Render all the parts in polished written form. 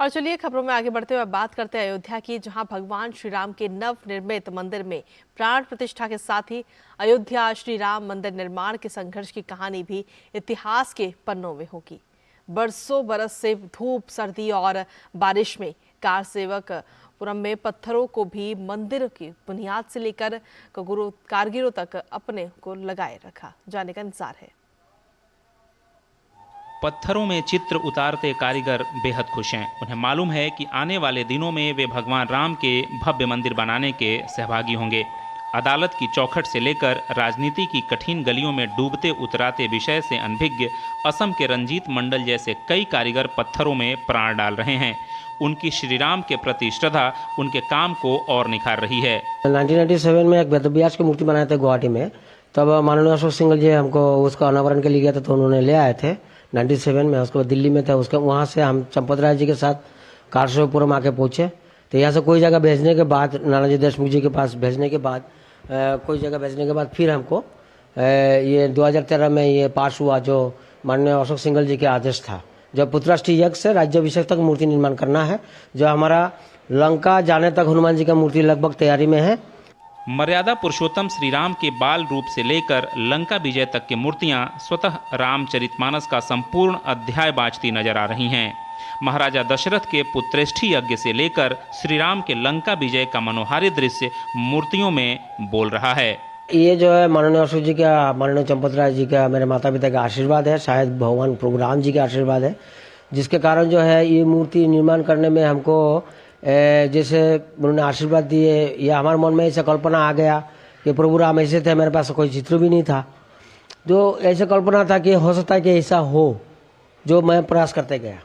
और चलिए खबरों में आगे बढ़ते हुए बात करते हैं अयोध्या की, जहां भगवान श्री राम के नव निर्मित मंदिर में प्राण प्रतिष्ठा के साथ ही अयोध्या श्री राम मंदिर निर्माण के संघर्ष की कहानी भी इतिहास के पन्नों में होगी। बरसों बरस से धूप, सर्दी और बारिश में कारसेवकपुरम में पत्थरों को भी मंदिर की बुनियाद से लेकर कारीगरों तक अपने को लगाए रखा। जाने का इंतजार है। पत्थरों में चित्र उतारते कारीगर बेहद खुश हैं। उन्हें मालूम है कि आने वाले दिनों में वे भगवान राम के भव्य मंदिर बनाने के सहभागी होंगे। अदालत की चौखट से लेकर राजनीति की कठिन गलियों में डूबते उतराते विषय से अनभिज्ञ असम के रंजीत मंडल जैसे कई कारीगर पत्थरों में प्राण डाल रहे हैं। उनकी श्री राम के प्रति श्रद्धा उनके काम को और निखार रही है। 1997 में एक वेदव्यास की मूर्ति बनाए थे गुवाहाटी में। तब माननीय अशोक सिंघल जी हमको उसका अनावरण के लिए गया था, तो उन्होंने ले आए थे 97 में। उसको दिल्ली में था, उसके वहाँ से हम चंपत राय जी के साथ कारसेवकपुरम आके पहुँचे। तो यहाँ से कोई जगह भेजने के बाद, नानाजी देशमुख जी के पास भेजने के बाद, कोई जगह भेजने के बाद फिर हमको ये 2013 में ये पास हुआ, जो माननीय अशोक सिंघल जी के आदेश था। जब पुत्रराष्ट्रीय यज्ञ से राज्याभिषेक तक मूर्ति निर्माण करना है, जो हमारा लंका जाने तक हनुमान जी का मूर्ति लगभग तैयारी में है। मर्यादा पुरुषोत्तम श्री राम के बाल रूप से लेकर लंका विजय तक की मूर्तियां स्वतः रामचरितमानस का संपूर्ण अध्याय बाँचती नजर आ रही हैं। महाराजा दशरथ के पुत्रेष्ठी यज्ञ से लेकर श्री राम के लंका विजय का मनोहारी दृश्य मूर्तियों में बोल रहा है। ये जो है माननीय अशोक जी का, माननीय चंपत राय जी का, मेरे माता पिता का आशीर्वाद है, शायद भगवान प्रभु राम जी का आशीर्वाद है, जिसके कारण जो है ये मूर्ति निर्माण करने में हमको जैसे उन्होंने आशीर्वाद दिए, या हमारे मन में ऐसा कल्पना आ गया कि प्रभु राम ऐसे थे। मेरे पास कोई चित्र भी नहीं था, जो ऐसे कल्पना था कि हो सकता है कि ऐसा हो, जो मैं प्रयास करते गया।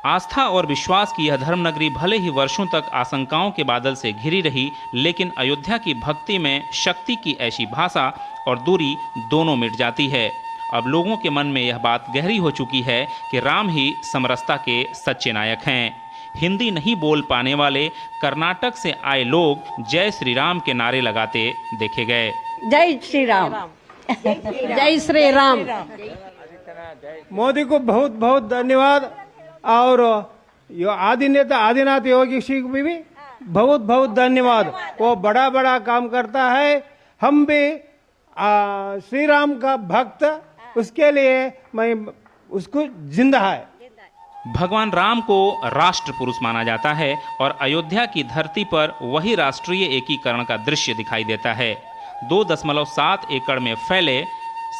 आस्था और विश्वास की यह धर्मनगरी भले ही वर्षों तक आशंकाओं के बादल से घिरी रही, लेकिन अयोध्या की भक्ति में शक्ति की ऐसी भाषा और दूरी दोनों मिट जाती है। अब लोगों के मन में यह बात गहरी हो चुकी है कि राम ही समरसता के सच्चे नायक हैं। हिंदी नहीं बोल पाने वाले कर्नाटक से आए लोग जय श्री राम के नारे लगाते देखे गए। जय श्री राम, जय श्री राम। मोदी को बहुत बहुत धन्यवाद, और यो आदि नेता आदिनाथ योगी श्री को भी बहुत बहुत धन्यवाद। वो बड़ा बड़ा काम करता है। हम भी श्री राम का भक्त, उसके लिए मैं उसको जिंदा है। भगवान राम को राष्ट्र पुरुष माना जाता है और अयोध्या की धरती पर वही राष्ट्रीय एकीकरण का दृश्य दिखाई देता है। 2.7 एकड़ में फैले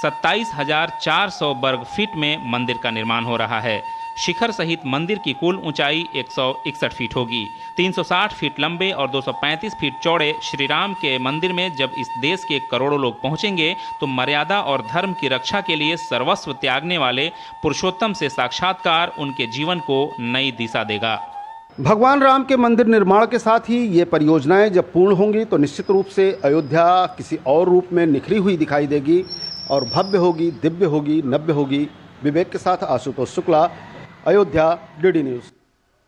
27,400 वर्ग फीट में मंदिर का निर्माण हो रहा है। शिखर सहित मंदिर की कुल ऊंचाई 161 फीट होगी। 360 फीट लंबे और 235 फीट चौड़े श्री राम के मंदिर में जब इस देश के करोड़ों लोग पहुंचेंगे, तो मर्यादा और धर्म की रक्षा के लिए सर्वस्व त्यागने वाले पुरुषोत्तम से साक्षात्कार उनके जीवन को नई दिशा देगा। भगवान राम के मंदिर निर्माण के साथ ही ये परियोजनाएं जब पूर्ण होंगी, तो निश्चित रूप से अयोध्या किसी और रूप में निखरी हुई दिखाई देगी और भव्य होगी, दिव्य होगी, नव्य होगी। विवेक के साथ आशुतोष शुक्ला, अयोध्या, डीडी न्यूज़।